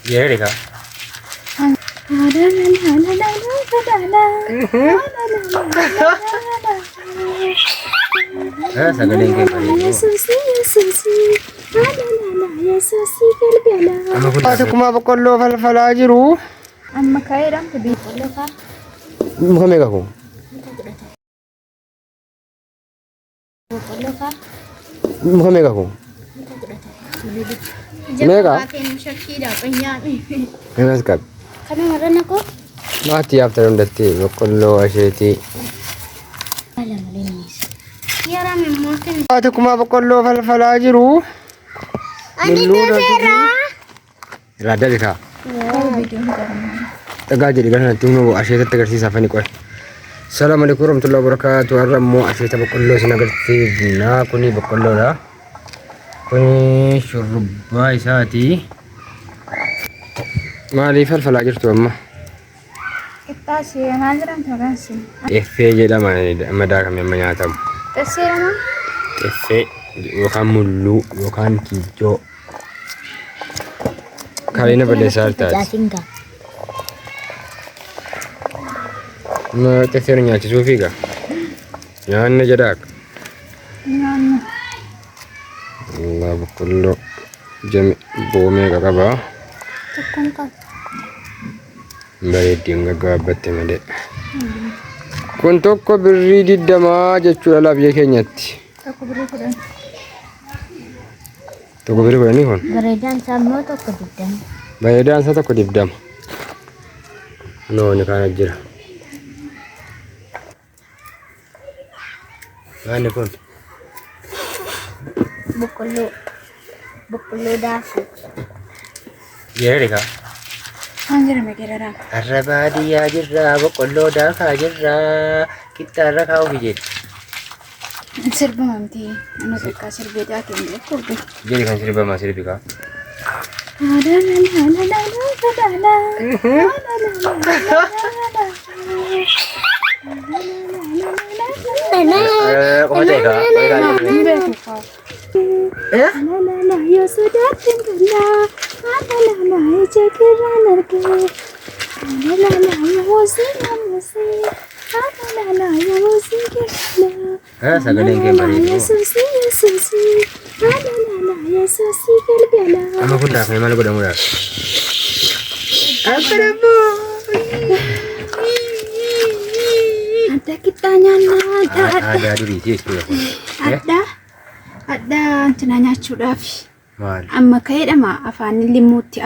Yerika. Sagaleen kee bareedu. Akkuma boqqolloo falfalaa jiru. Amma ka'eedhaan boqqolloo faa. Muka meeqa kun? Boqqolloo faa. Muka meeqa kun? Meeqa? Emas qab. Kana marana ko? Maatii yaabta hundatti boqqolloo asheetii. Yara mimootin. Akkuma boqqolloo falfalaa jiru. Raadda bitaa. Dhagaa jedhi gara kanatti immoo asheetatti agarsiisaa fani qoe. Salaamu alaikum warahmatullahi wabarakatuh. Har'a immoo asheeta boqqolloo isin agarsiifna. Kuni boqqolloodha. Kuni shurrubbaa isaati. Maaliif falfalaa jirtu amma? Ittaashee maal jedhamtu maqaan ishee? Xeffee jedhama madaakame amma nyaatamu. Xeffee jedhama? Xeffee yookaan mulluu yookaan kiijoo. Kaleena balleessaa jirtaati. Xeffeen nyaachisuu fiiga. Nyaanna jedhaa. Nyaanna. Allah boqqolloo jami boomee qaba. Tokkoon qaba. Bareeddiin gaggaabbatte malee. Kun tokko birrii 20 jechuudha laa biyya keenyatti. Tokko birrii 10. Tokko birrii 10 kun? Bareedaan isaa immoo tokko 20. Bareedaan isaa tokko 20. Nooni kana jira. Maanni kun? Boqqolloo. Boqqolloo daakuu. Yerika. Waan jedhame geeraraa? Har'a baadiyyaa jirra boqqolloo daakaa jirra. Qixxaarra kaa'uuf jedhe. Sirba mamtii. Ana xiqqaa sirbee daakee hin kurbe. Jedhi kan sirbamaa sirbi kaa. Qofa ta'e kaa. Yo sudah tinggal aja kiran arke yo musik yo musik Sagaleen kee bareedu. Amma kun daakame maal godhamuudhaaf? Ada kita nyana Aadaa duriiti jechuudha kun. ada nyachuudhaaf Maal? amma ka'eedhama afaan limuutti